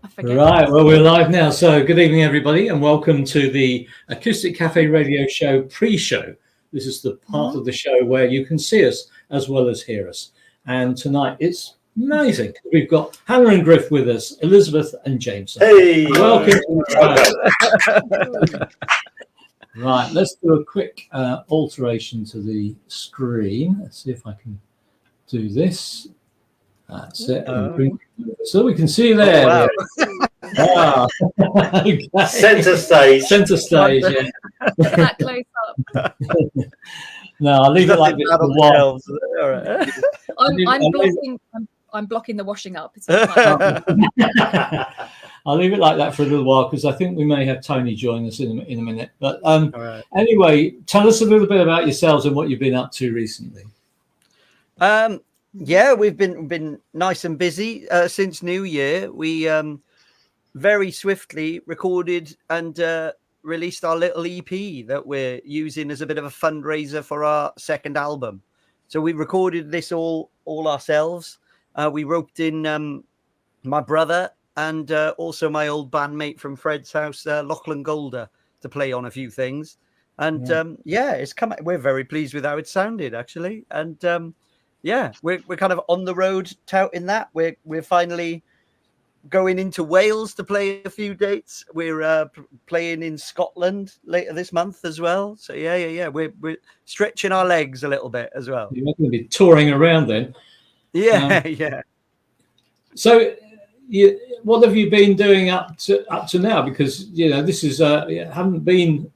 I forget. Right, well, we're live now. So, good evening, everybody, and welcome to the Acoustic Cafe Radio Show pre-show. This is the part of the show where you can see us as well as hear us. And tonight, it's amazing. We've got Hannah and Griff with us, Elizabeth and Jameson. Hey! Welcome to the show. Right, let's do a quick alteration to the screen. Let's see if I can do this. That's it. So we can see you there. Oh, wow. Okay. Centre stage. Centre stage, yeah. That close up. No, I'll leave it like this for a while. I'm blocking the washing up. It's I'll leave it like that for a little while because I think we may have Tony join us in a minute. But anyway, tell us a little bit about yourselves and what you've been up to recently. Yeah, we've been nice and busy since New Year. We very swiftly recorded and released our little EP that we're using as a bit of a fundraiser for our second album. So we recorded this all ourselves. We roped in my brother and also my old bandmate from Fred's house, Lachlan Golder, to play on a few things. And it's come. We're very pleased with how it sounded, actually. And we're kind of on the road touting that. We're finally going into Wales to play a few dates. We're playing in Scotland later this month as well. So we're stretching our legs a little bit as well. You're not going to be touring around then. Yeah. So, what have you been doing up to now? Because this is haven't been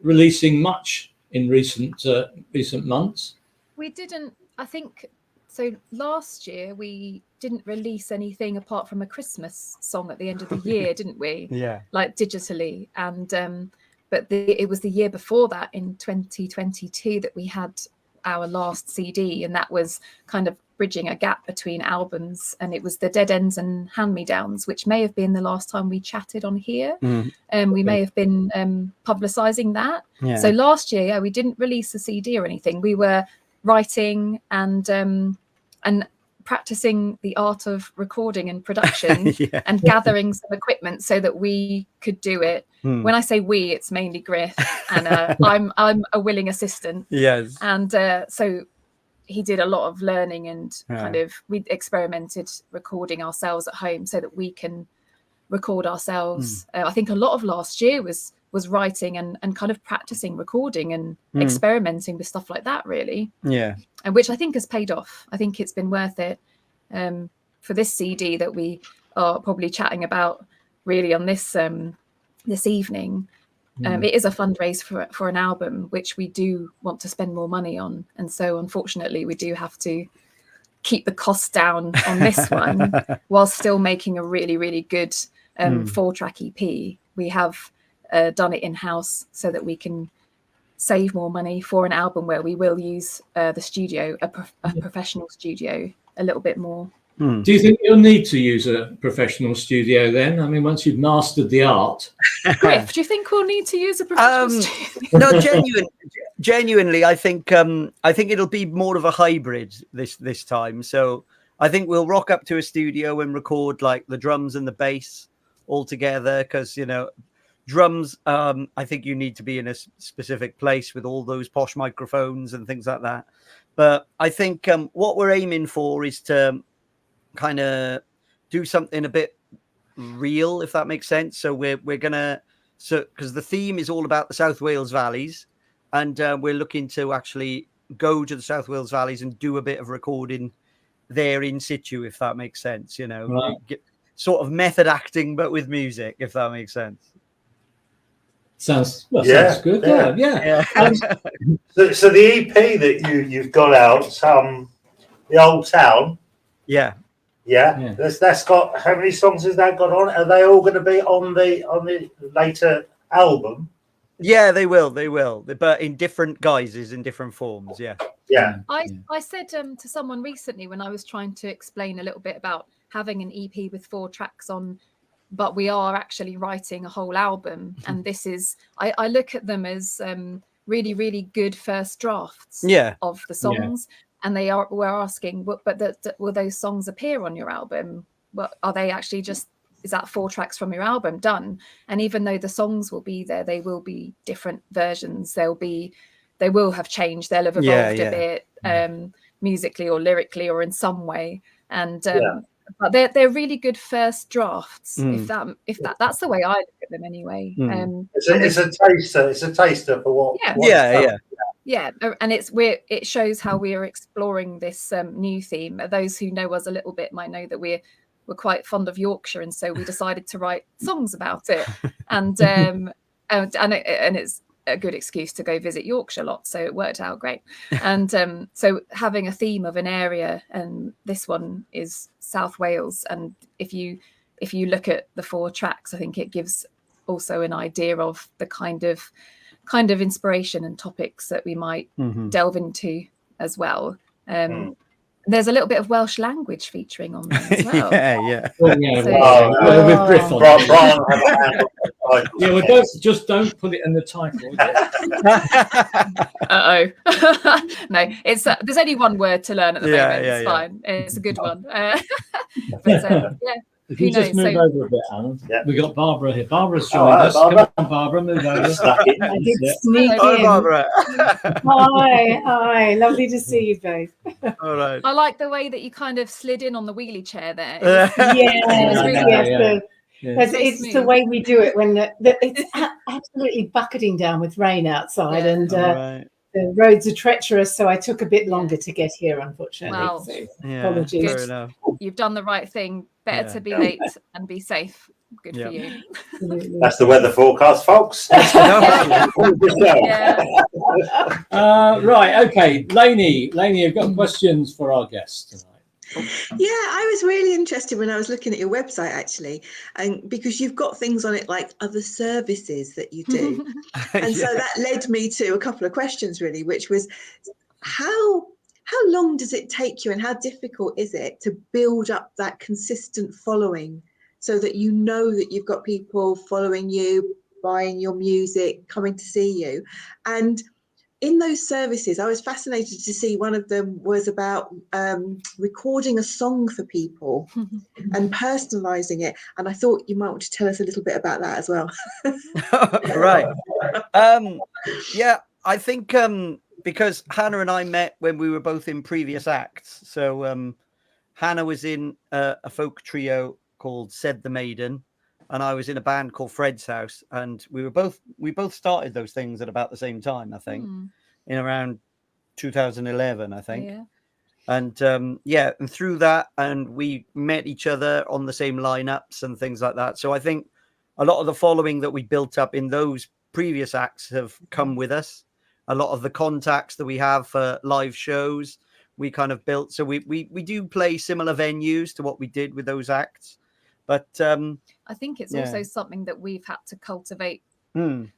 releasing much in recent months. We didn't. I think so. Last year we didn't release anything apart from a Christmas song at the end of the year, didn't we? Yeah. Like digitally, and but it was the year before that, in 2022, that we had our last CD, and that was kind of bridging a gap between albums, and it was the Dead Ends and Hand Me Downs, which may have been the last time we chatted on here. We may have been publicising that. Yeah. So last year, we didn't release a CD or anything. We were writing and practicing the art of recording and production and gathering some equipment so that we could do it. When I say we, it's mainly Griff, and I'm a willing assistant. Yes. And so he did a lot of learning and we experimented recording ourselves at home so that we can record ourselves. I think a lot of last year was writing and kind of practicing recording and experimenting with stuff like that, really. Yeah. And which I think has paid off. I think it's been worth it for this CD that we are probably chatting about really on this this evening. It is a fundraise for an album, which we do want to spend more money on. And so unfortunately, we do have to keep the costs down on this one while still making a really, really good 4-track EP. We have done it in-house so that we can save more money for an album where we will use the studio, a professional studio, a little bit more. Do you think you'll need to use a professional studio then? I mean, once you've mastered the art. Griff, do you think we'll need to use a professional studio? No, genuinely, I think it'll be more of a hybrid this time. So I think we'll rock up to a studio and record like the drums and the bass all together, because drums, I think you need to be in a specific place with all those posh microphones and things like that. But I think what we're aiming for is to kind of do something a bit real, if that makes sense. So we're gonna, because the theme is all about the South Wales valleys, and we're looking to actually go to the South Wales valleys and do a bit of recording there in situ, if that makes sense. Right. Sort of method acting, but with music, if that makes sense. Sounds good. Yeah. So the EP that you've got out, the Old Town. Yeah. That's got, how many songs has that got on? Are they all going to be on the later album? Yeah, they will, but in different guises, in different forms. Yeah. I said to someone recently when I was trying to explain a little bit about having an EP with 4 tracks on, but we are actually writing a whole album, and this is, I look at them as really, really good first drafts of the songs. And we're asking, but will those songs appear on your album? Well, are they actually just is that 4 tracks from your album done? And even though the songs will be there, they will be different versions. They will have changed. They'll have evolved a bit, musically or lyrically or in some way. And but they're really good first drafts. If that's the way I look at them anyway. It's a taster. It's a taster for what. Yeah, and it shows how we are exploring this new theme. Those who know us a little bit might know that we're quite fond of Yorkshire, and so we decided to write songs about it. And it's a good excuse to go visit Yorkshire a lot, so it worked out great. And so having a theme of an area, and this one is South Wales, and if you look at the 4 tracks, I think it gives also an idea of the kind of inspiration and topics that we might delve into as well. There's a little bit of Welsh language featuring on there as well. With Griff on it. Just don't put it in the title. No, it's there's only one word to learn at the moment. It's fine. It's a good one. But if you just move over a bit, Alan. We got Barbara here. Barbara's joined us. Barbara. Come on, Barbara, move over. I did sneak in. Barbara. Hi, lovely to see you both. All right. I like the way that you kind of slid in on the wheelie chair there. It's the way we do it when it's absolutely bucketing down with rain outside, and the roads are treacherous, so I took a bit longer to get here, unfortunately. Well, so apologies. Fair enough. You've done the right thing. Better to be late and be safe. Good for you. That's the weather forecast, folks. Right, okay. Lainey, you've got questions for our guests tonight. Yeah, I was really interested when I was looking at your website, actually, and because you've got things on it like other services that you do. And so that led me to a couple of questions, really, which was how long does it take you and how difficult is it to build up that consistent following so that you know that you've got people following you, buying your music, coming to see you? And in those services, I was fascinated to see one of them was about recording a song for people and personalizing it. And I thought you might want to tell us a little bit about that as well. Right. I think because Hannah and I met when we were both in previous acts. So Hannah was in a folk trio called Said the Maiden, and I was in a band called Fred's House, and we both started those things at about the same time, I think, in around 2011, I think. Yeah. And and through that, and we met each other on the same lineups and things like that. So I think a lot of the following that we built up in those previous acts have come with us. A lot of the contacts that we have for live shows, we kind of built. So we do play similar venues to what we did with those acts. But I think it's also something that we've had to cultivate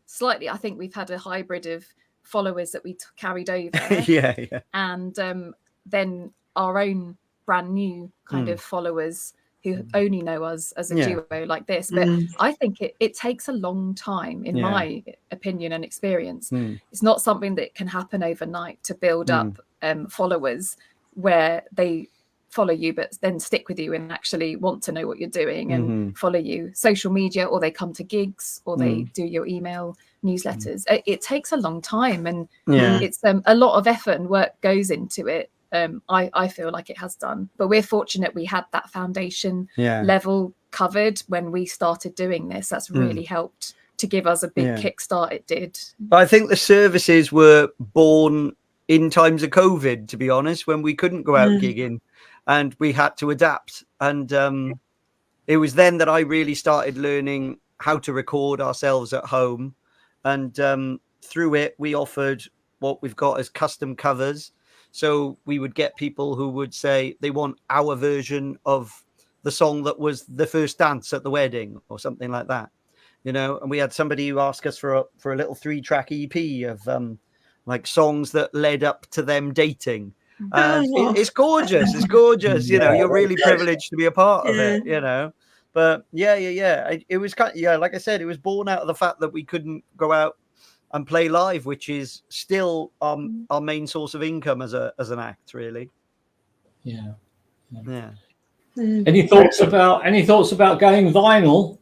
slightly. I think we've had a hybrid of followers that we carried over. And then our own brand new kind of followers who only know us as a duo like this. But I think it takes a long time, in my opinion and experience. It's not something that can happen overnight to build up followers where they follow you but then stick with you and actually want to know what you're doing and follow you. Social media, or they come to gigs, or they do your email newsletters. It takes a long time, and it's a lot of effort and work goes into it. I feel like it has done, but we're fortunate we had that foundation level covered when we started doing this. That's really helped to give us a big kickstart. It did. But I think the services were born in times of COVID, to be honest, when we couldn't go out gigging and we had to adapt. And it was then that I really started learning how to record ourselves at home. And through it, we offered what we've got as custom covers. So we would get people who would say they want our version of the song that was the first dance at the wedding or something like that, you know. And we had somebody who asked us for a little 3-track EP of like songs that led up to them dating. And it's gorgeous. It's gorgeous. You know, you're really privileged to be a part of it, you know. But it was kind of, like I said, it was born out of the fact that we couldn't go out and play live, which is still our main source of income as an act, really. Yeah. Any thoughts about going vinyl?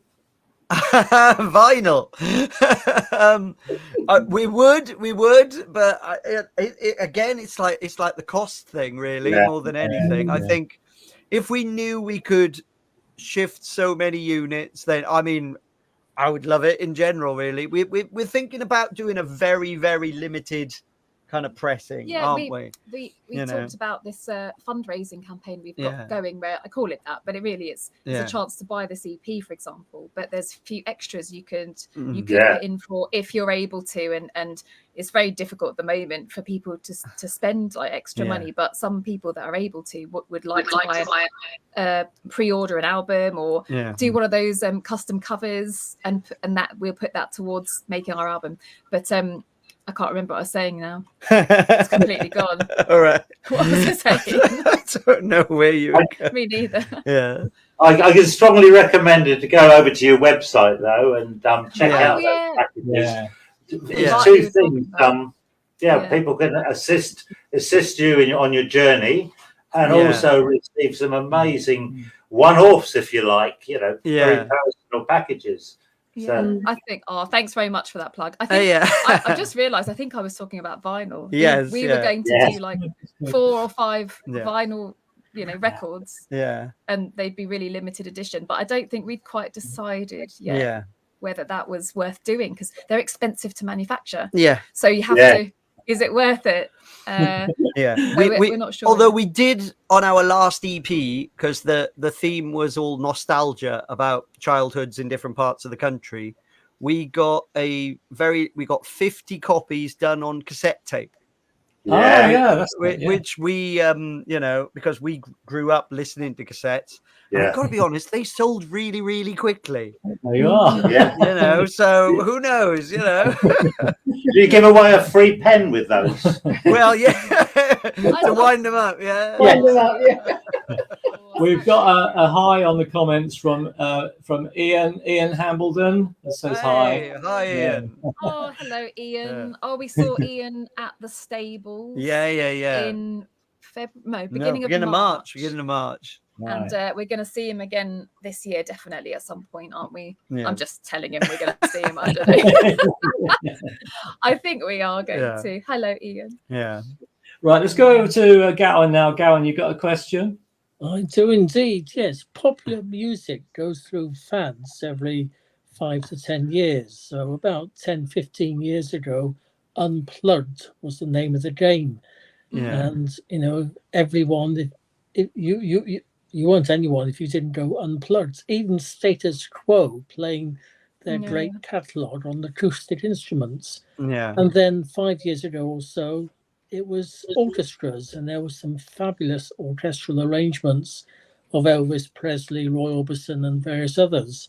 Vinyl. We would, but again, it's like the cost thing, really, more than anything. I think if we knew we could shift so many units, then I mean, I would love it in general. Really, we're thinking about doing a very, very limited kind of pressing, aren't we? We talked about this fundraising campaign we've got going, where I call it that, but it really is a chance to buy this EP, for example. But there's a few extras you could put in for if you're able to, and it's very difficult at the moment for people to spend like extra money. But some people that are able to would like to buy pre-order an album or do one of those custom covers, and that we'll put that towards making our album. But I can't remember what I was saying now. It's completely gone. All right. What was I saying? I don't know where you were. Me neither. Yeah. I can strongly recommend it to go over to your website though and check out those packages. There's two things. People can assist you on your journey, and also receive some amazing one-offs, if you like. Very personal packages. So. I think. Oh, thanks very much for that plug. I think I just realised. I think I was talking about vinyl. Yes, we were going to do like 4 or 5 vinyl, records. Yeah, and they'd be really limited edition. But I don't think we'd quite decided yet whether that was worth doing, because they're expensive to manufacture. Yeah. So you have to. Is it worth it? We're not sure. Although we did on our last EP, because the theme was all nostalgia about childhoods in different parts of the country. We got 50 copies done on cassette tape. Which we because we grew up listening to cassettes. And I've got to be honest, they sold really, really quickly. There you are. So who knows, Do you give away a free pen with those? Well, to wind them up, We've got a hi on the comments from Ian Hambledon that says hi. Hi, Ian. Oh, hello, Ian. Oh, we saw Ian at the stables. In beginning of March. Beginning of March. And we're going to see him again this year, definitely at some point, aren't we? I'm just telling him we're going to see him. I don't know. I think we are going to. Hello, Ian. Yeah. Right, let's go over to Gowan now. Gowan, you got a question? I do indeed, yes. Popular music goes through fads every 5 to 10 years. So about 10, 15 years ago, Unplugged was the name of the game. Yeah. And, everyone, if you weren't anyone if you didn't go unplugged. Even Status Quo playing their great catalogue on acoustic instruments. Yeah. And then 5 years ago or so, it was orchestras, and there were some fabulous orchestral arrangements of Elvis Presley, Roy Orbison, and various others.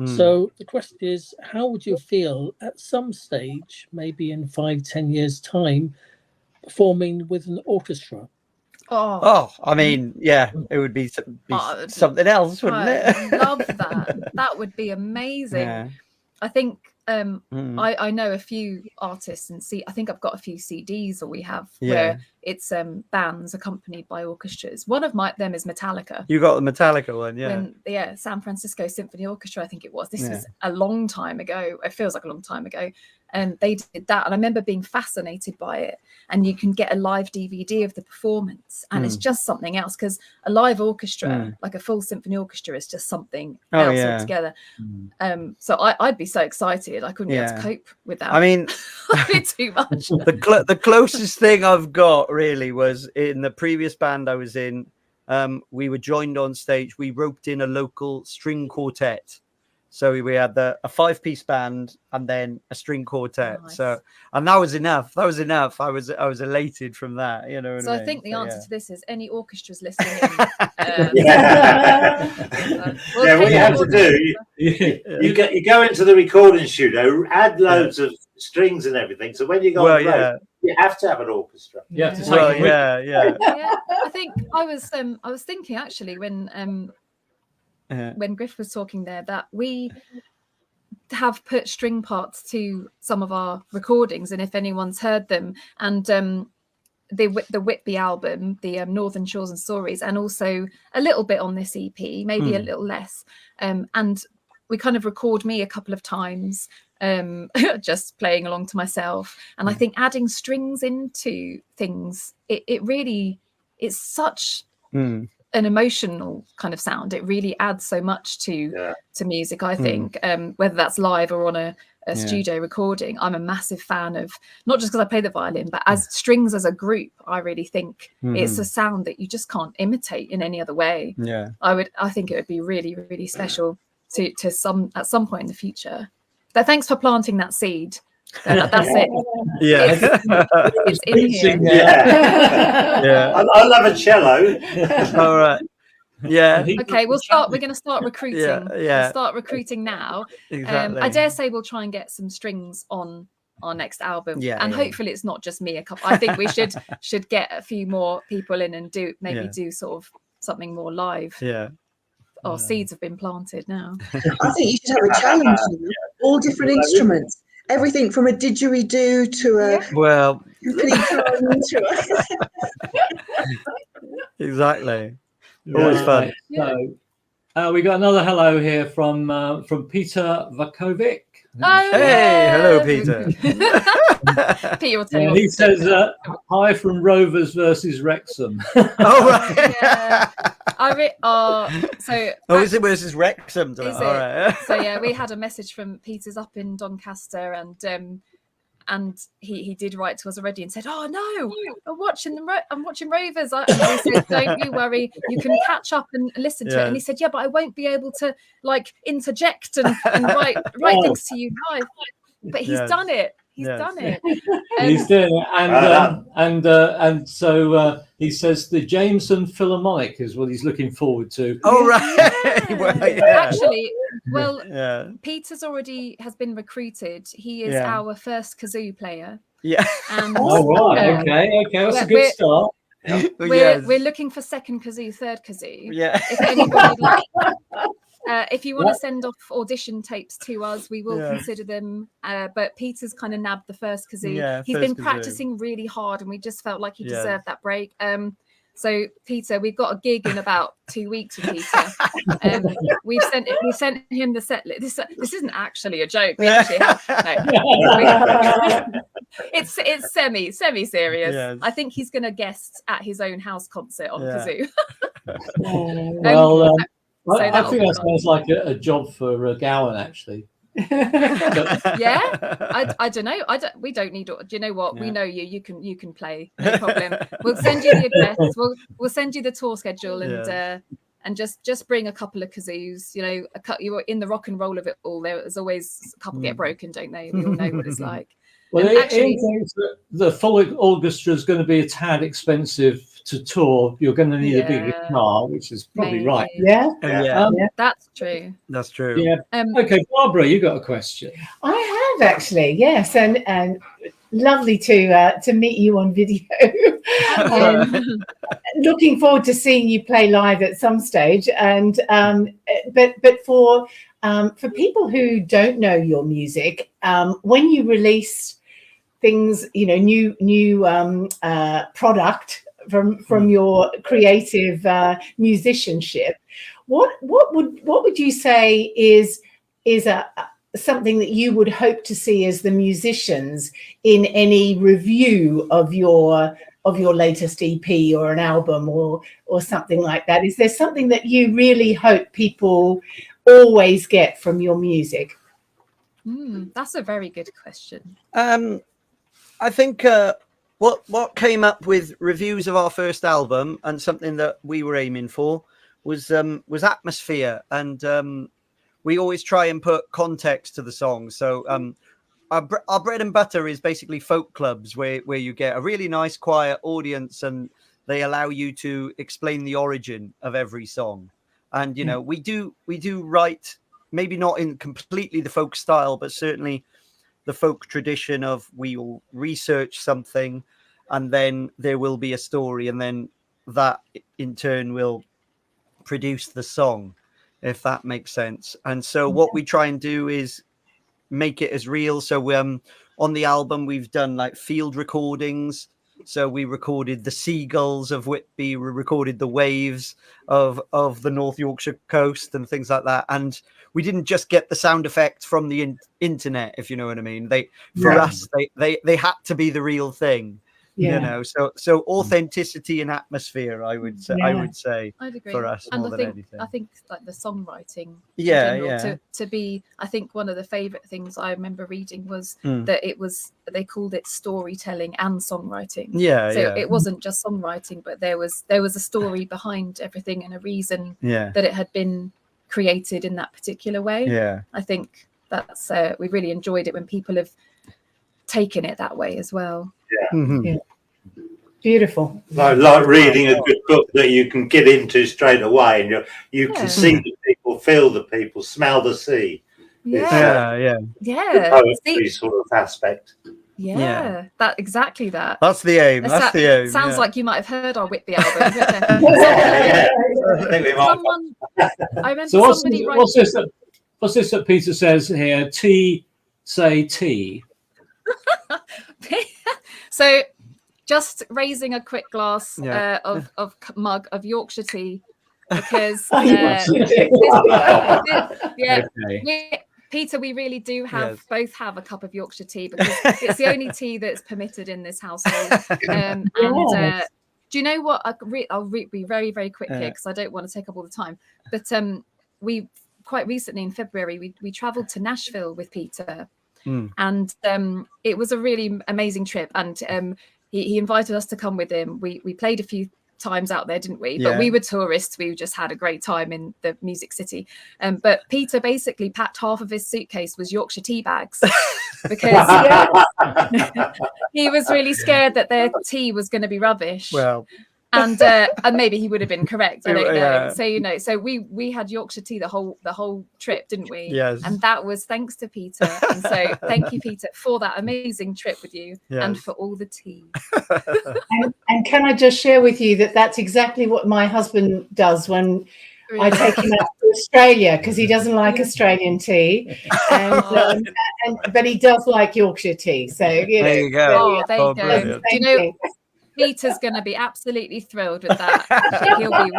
So the question is, how would you feel at some stage, maybe in 5-10 years' time, performing with an orchestra? Oh, I mean, it would be something else, wouldn't it? I love that. That would be amazing. Yeah. I think I know a few artists, and I think I've got a few CDs, or we have, where it's bands accompanied by orchestras. One of them is Metallica. You got the Metallica one, San Francisco Symphony Orchestra, I think it was. This was a long time ago. It feels like a long time ago. And they did that, and I remember being fascinated by it. And you can get a live DVD of the performance, and it's just something else, because a live orchestra, like a full symphony orchestra, is just something else altogether. So I'd be so excited. I couldn't be able to cope with that. I mean, too much. The closest thing I've got really was in the previous band I was in. We were joined on stage. We roped in a local string quartet. So we had a 5-piece band and then a string quartet. Nice. And that was enough. I was elated from that. You know. I think the answer to this is any orchestras listening. What you have to do, you go into the recording studio, add loads of strings and everything. So when you go on the road, you have to have an orchestra. You have to take I think I was thinking actually when Griff was talking there, that we have put string parts to some of our recordings, and if anyone's heard them, and the Whitby album, the Northern Shores and Stories, and also a little bit on this EP, maybe a little less. And we kind of record me a couple of times, just playing along to myself. And I think adding strings into things, it really, it's such an emotional kind of sound. It really adds so much to music, I think, whether that's live or on a studio recording. I'm a massive fan of, not just because I play the violin, but as strings as a group, I really think it's a sound that you just can't imitate in any other way. I think it would be really, really special to at some point in the future. But thanks for planting that seed. That's it. It's in here. I love a cello. All right. Yeah. Okay, we're going to start recruiting. We'll start recruiting now. Exactly. I dare say we'll try and get some strings on our next album. And hopefully it's not just me. I think we should get a few more people in and do sort of something more live. Our seeds have been planted now. I think you should have a challenge. All different instruments. Everything from a didgeridoo to a exactly. Always fun. So, we got another hello here from Peter Vakovic. Oh, hey, hello, Peter. Peter will tell you. He says, "Hi from Rovers versus Wrexham." Oh, right. Is it versus Wrexham? Is all right. So we had a message from Peter's up in Doncaster, and he did write to us already and said, "Oh no, I'm watching Rovers." And we said, "Don't you worry, you can catch up and listen to it." And he said, "Yeah, but I won't be able to like interject and write things to you live." But he's done it. He's done it. He's doing it, and so he says the Jameson Philharmonic is what he's looking forward to. Oh right. Actually, Peter's has been recruited. He is our first kazoo player. And right. Okay, that's a good start. We're looking for second kazoo, third kazoo. If anybody would like. If you want to send off audition tapes to us, we will consider them. But Peter's kind of nabbed the first kazoo. He's been practicing really hard, and we just felt like he deserved that break. So Peter, we've got a gig in about 2 weeks with Peter. We've sent him the set list. This isn't actually a joke. We actually have. It's semi serious. Yes. I think he's going to guest at his own house concert on kazoo. I think that sounds like a job for Gowan, actually. I don't know. We don't need. Do you know what? We know you. You can play. No problem. We'll send you the address. We'll send you the tour schedule and just bring a couple of kazoos. You know, you're in the rock and roll of it all. There's always a couple get broken, don't they? We all know what it's like. Well, actually, the full orchestra is going to be a tad expensive to tour. You're going to need a big guitar, which is probably right. That's true. That's true. Okay, Barbara, you got a question. I have actually, yes, and lovely to meet you on video. Looking forward to seeing you play live at some stage. And but for people who don't know your music, when you release things, new product from your creative musicianship, what would you say is something that you would hope to see as the musicians in any review of your latest EP or an album or something like that? Is there something that you really hope people always get from your music? That's a very good question. I think what came up with reviews of our first album and something that we were aiming for was atmosphere, and we always try and put context to the song. So our bread and butter is basically folk clubs where you get a really nice quiet audience and they allow you to explain the origin of every song. And we do write, maybe not in completely the folk style, but certainly the folk tradition of we'll research something and then there will be a story, and then that in turn will produce the song, if that makes sense. And so what we try and do is make it as real. So on the album we've done like field recordings, So we recorded the seagulls of Whitby, we recorded the waves of the North Yorkshire coast and things like that. And we didn't just get the sound effects from the internet, if you know what I mean. For us, they had to be the real thing. You know, so authenticity and atmosphere, I would say, I'd agree. For us and more than anything. I think like the songwriting, to be, I think one of the favorite things I remember reading was that they called it storytelling and songwriting. So it wasn't just songwriting, but there was a story behind everything and a reason that it had been created in that particular way. I think that's we really enjoyed it when people have taken it that way as well. Beautiful. Like reading a good book that you can get into straight away, and you can see the people, feel the people, smell the sea. Yeah. Poetry sort of aspect. That exactly that. That's the aim. That's the aim. Sounds like you might have heard our Whitby album. I remember so somebody what's this that Peter says here? Say tea. So just raising a quick glass of mug of Yorkshire tea, because Peter, we really do both have a cup of Yorkshire tea, because it's the only tea that's permitted in this household. Do you know what? I'll be very, very quick here because I don't want to take up all the time. But we quite recently in February we travelled to Nashville with Peter, and it was a really amazing trip. And he invited us to come with him. We played a few times out there, didn't we? But we were tourists. We just had a great time in the music city. But Peter basically packed half of his suitcase was Yorkshire tea bags because he was really scared that their tea was going to be rubbish. Well, and maybe he would have been correct. I don't know. So so we had Yorkshire tea the whole trip, didn't we? Yes. And that was thanks to Peter. And so thank you, Peter, for that amazing trip with you and for all the tea. and can I just share with you that that's exactly what my husband does when I take him out to Australia, because he doesn't like Australian tea, but he does like Yorkshire tea. So there you go. There you go. Do you know? Peter's going to be absolutely thrilled with that. He'll be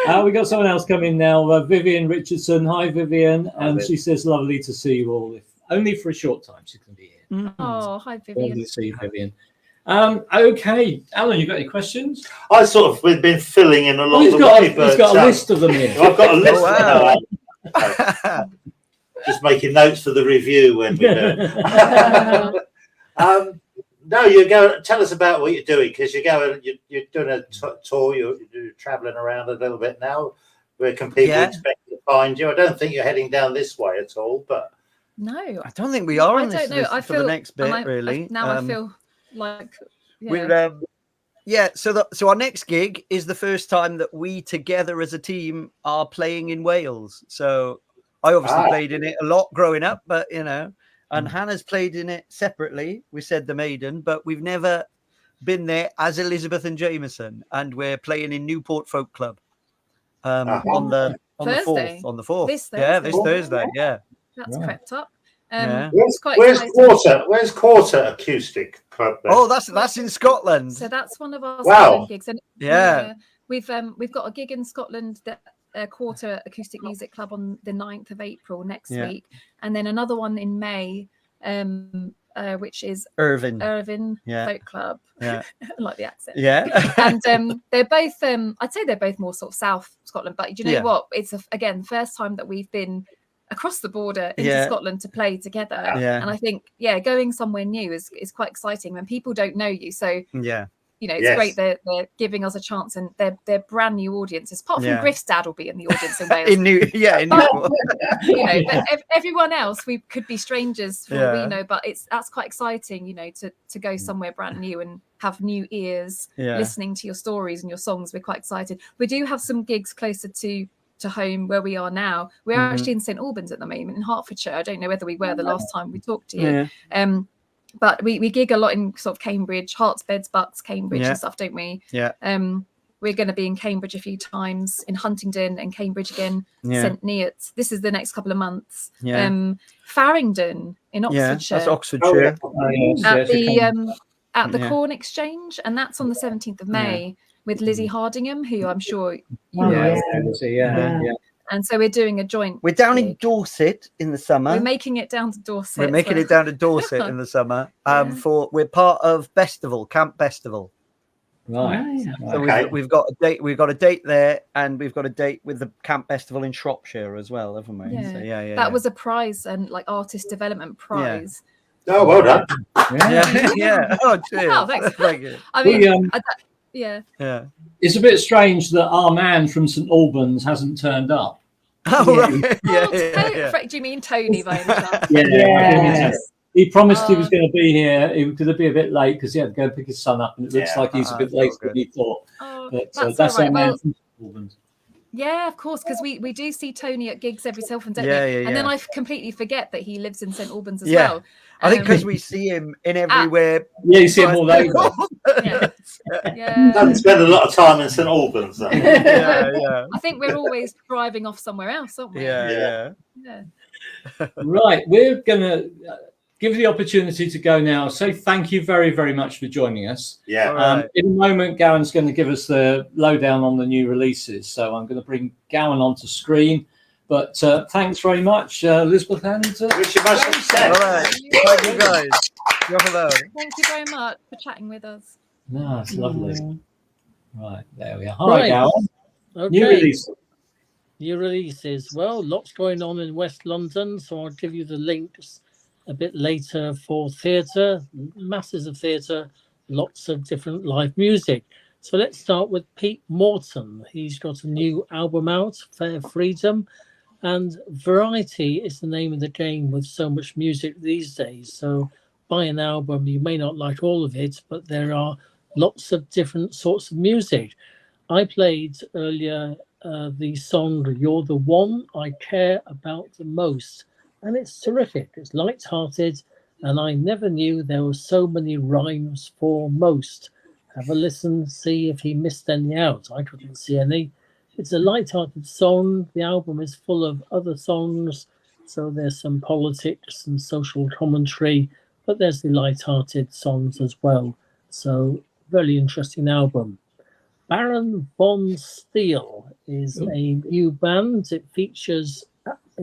well. We got someone else coming now, Vivian Richardson. Hi, Vivian. And she says, lovely to see you all. If only for a short time, she can be here. Oh, hi, Vivian. Lovely to see you, Vivian. Okay, Alan, you got any questions? I sort of been filling in a lot he's of got the way, he's got a list of them here. I've got a list. Just making notes for the review when we do. No, you go. Tell us about what you're doing, because you're doing a tour. You're traveling around a little bit now. Where can people expect to find you? I don't think you're heading down this way at all, but no, I don't think we are. I don't know. I feel for the next bit really. I feel like we're So our next gig is the first time that we together as a team are playing in Wales. So I obviously played in it a lot growing up, but and Hannah's played in it separately. We said the Maiden, but we've never been there as Elizabeth and Jameson. And we're playing in Newport Folk Club on the 4th. On the 4th. This Thursday. Yeah. That's crept up. Where's Quarter Acoustic Club then? Oh, that's in Scotland. So that's one of our Scotland gigs. And we've got a gig in Scotland that Quarter Acoustic Music Club on the 9th of April next week, and then another one in May, which is Irvine Folk Club. I like the accent. And they're both I'd say they're both more sort of South Scotland, but do you know what, it's again first time that we've been across the border into Scotland to play together, and I think going somewhere new is quite exciting when people don't know you. So it's great they're giving us a chance, and they're brand new audiences. Apart from Griff's dad will be in the audience in Wales. in Newport. But everyone else, we could be strangers for all we know. But that's quite exciting, to go somewhere brand new and have new ears listening to your stories and your songs. We're quite excited. We do have some gigs closer to home where we are now. We're actually in St Albans at the moment in Hertfordshire. I don't know whether we were the last time we talked to you. But we gig a lot in sort of Cambridge, Hertsbeds, Bucks, Cambridge and stuff, don't we? We're going to be in Cambridge a few times, in Huntingdon and Cambridge again, St Neots. This is the next couple of months. Farringdon in Oxfordshire. That's Oxfordshire. at the Corn Exchange, and that's on the 17th of May with Lizzie Hardingham, who I'm sure you guys yeah. And so we're doing a joint. We're down in Dorset in the summer. We're making it down to Dorset. We're making it down to Dorset in the summer. We're part of Bestival, Camp Bestival. Right. So we've got a date. We've got a date there, and we've got a date with the Camp Festival in Shropshire as well, haven't we? Yeah, so, that was a prize and like artist development prize. Oh, well done. Yeah. Oh, cheers. Oh, thanks. Thank you. I mean, yeah. It's a bit strange that our man from St Albans hasn't turned up. Oh, right. Yeah. Do you mean Tony by any chance? Yes. He promised he was going to be here. He was going to be a bit late because he had to go and pick his son up, and it looks like he's a bit later than he thought. But that's our man from St Albans. Yeah, of course, because we do see Tony at gigs every so often, don't we? And then I completely forget that he lives in St Albans as well. I think because we see him in everywhere. Yeah, you see him all over. Doesn't spend a lot of time in St Albans. Though. I think we're always driving off somewhere else, aren't we? Yeah. Right, we're going to give you the opportunity to go now. So thank you very, very much for joining us. Yeah. In a moment, Gowan's going to give us the lowdown on the new releases. So I'm going to bring Gowan onto screen. But thanks very much, Elizabeth, and wish you much success. All right. Thank you, guys. Thank you very much for chatting with us. No, it's lovely. Right, there we are. Hi, Gowan. Okay. New releases. Well, lots going on in West London, so I'll give you the links a bit later for theatre, masses of theatre, lots of different live music. So let's start with Pete Morton. He's got a new album out, Fair Freedom, and variety is the name of the game with so much music these days. So buy an album, you may not like all of it, but there are lots of different sorts of music. I played earlier the song You're the One I Care About the Most, and it's terrific. It's light-hearted, and I never knew there were so many rhymes for most. Have a listen, see if he missed any out. I couldn't see any. It's a light-hearted song. The album is full of other songs, so there's some politics and social commentary, but there's the light-hearted songs as well. So, very interesting album. Baron Von Steel is a new band. It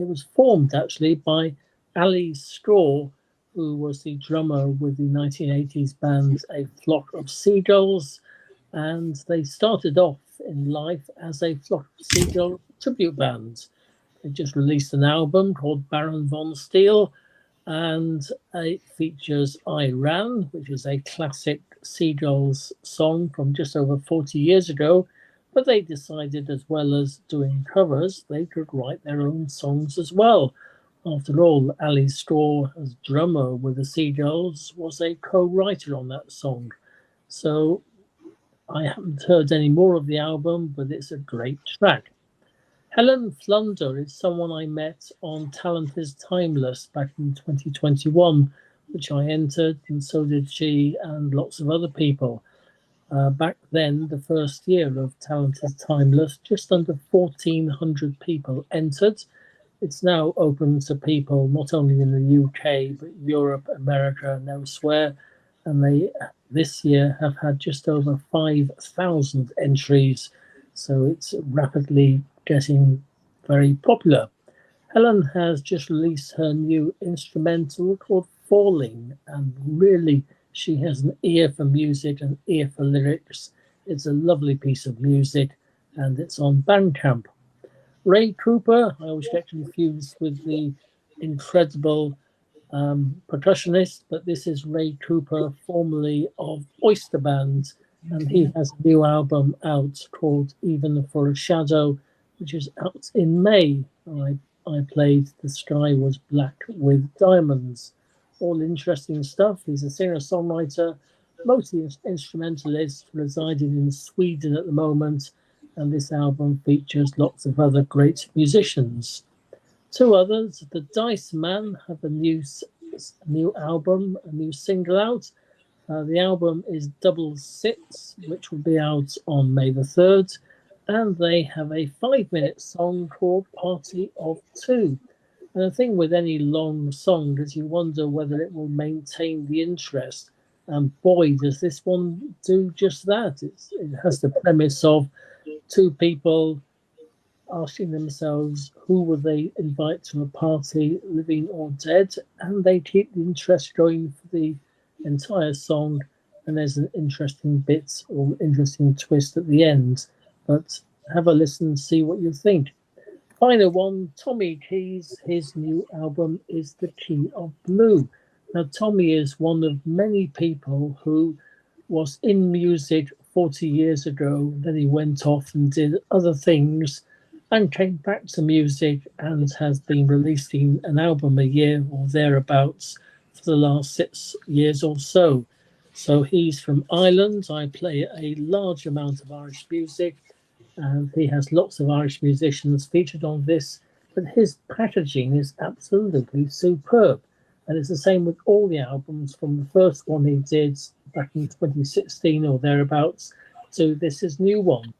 was formed actually by Ali Straw, who was the drummer with the 1980s band A Flock of Seagulls, and they started off in life as a Flock of Seagull tribute band. They just released an album called Baron Von Steel, and it features I Ran, which is a classic Seagulls song from just over 40 years ago, but they decided, as well as doing covers, they could write their own songs as well. After all, Ali Straw, as drummer with the Seagulls, was a co-writer on that song. So I haven't heard any more of the album, but it's a great track. Helen Flunder is someone I met on Talent is Timeless back in 2021, which I entered, and so did she and lots of other people. Back then, the first year of Talent is Timeless, just under 1,400 people entered. It's now open to people not only in the UK, but Europe, America, and elsewhere. And they, this year, have had just over 5,000 entries. So it's rapidly getting very popular. Helen has just released her new instrumental called Falling. And really, she has an ear for music and ear for lyrics. It's a lovely piece of music, and it's on Bandcamp. Ray Cooper, I always get confused with the incredible percussionist, but this is Ray Cooper, formerly of Oyster Band, and he has a new album out called Even for a Shadow, which is out in May. I played The Sky Was Black with Diamonds. All interesting stuff. He's a singer-songwriter, multi-instrumentalist, residing in Sweden at the moment, and this album features lots of other great musicians. Two others, the Dice Man, have a new album, a new single out. The album is Double Six, which will be out on May the 3rd, and they have a 5-minute song called Party of Two. And the thing with any long song is you wonder whether it will maintain the interest. And boy, does this one do just that. It has the premise of two people asking themselves who will they invite to a party, living or dead, and they keep the interest going for the entire song, and there's an interesting bit or interesting twist at the end. But have a listen, see what you think. Final one, Tommy Keys, his new album is The Key of Blue. Now, Tommy is one of many people who was in music 40 years ago, then he went off and did other things and came back to music and has been releasing an album a year or thereabouts for the last 6 years or so. So he's from Ireland. I play a large amount of Irish music, and he has lots of Irish musicians featured on this, but his packaging is absolutely superb. And it's the same with all the albums, from the first one he did back in 2016 or thereabouts to this is new one.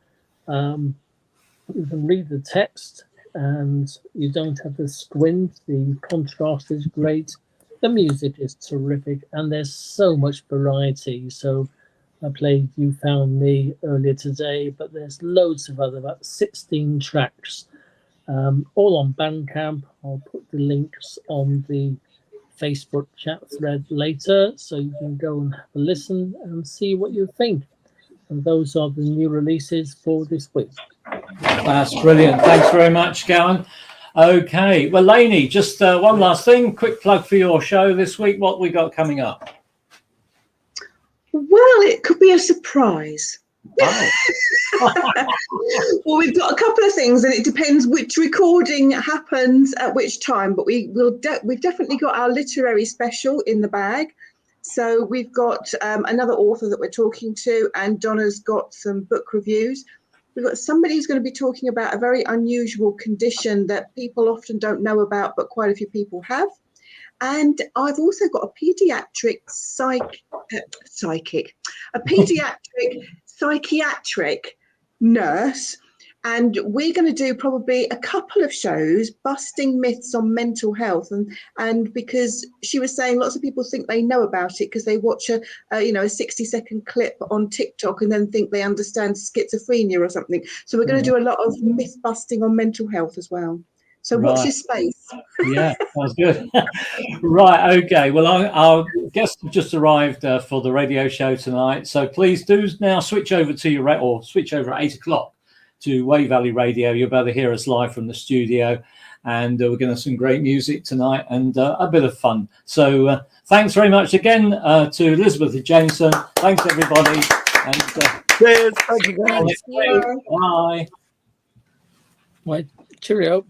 You can read the text and you don't have to squint. The contrast is great. The music is terrific, and there's so much variety. So I played You Found Me earlier today, but there's loads of other, about 16 tracks, all on Bandcamp. I'll put the links on the Facebook chat thread later, so you can go and have a listen and see what you think. And those are the new releases for this week. That's brilliant. Thanks very much, Gowan. Okay, well, Lainey, just one last thing, quick plug for your show this week. What we got coming up? Well, it could be a surprise. Oh. Well, we've got a couple of things, and it depends which recording happens at which time. But we've definitely got our literary special in the bag. So we've got another author that we're talking to, and Donna's got some book reviews. We've got somebody who's going to be talking about a very unusual condition that people often don't know about, but quite a few people have. And I've also got a pediatric psychiatric nurse, and we're going to do probably a couple of shows busting myths on mental health, and because she was saying lots of people think they know about it because they watch a 60-second clip on TikTok and then think they understand schizophrenia or something. So we're going to do a lot of myth busting on mental health as well. So watch your space. Yeah, sounds good. Right, okay. Well, our guests have just arrived for the radio show tonight. So please do now switch over to switch over at 8 o'clock to Wave Valley Radio. You'll be able to hear us live from the studio. And we're going to have some great music tonight and a bit of fun. So thanks very much again to Elizabeth and Jameson. Thanks, everybody. And cheers. Thank you, guys. Bye. Right. Cheerio.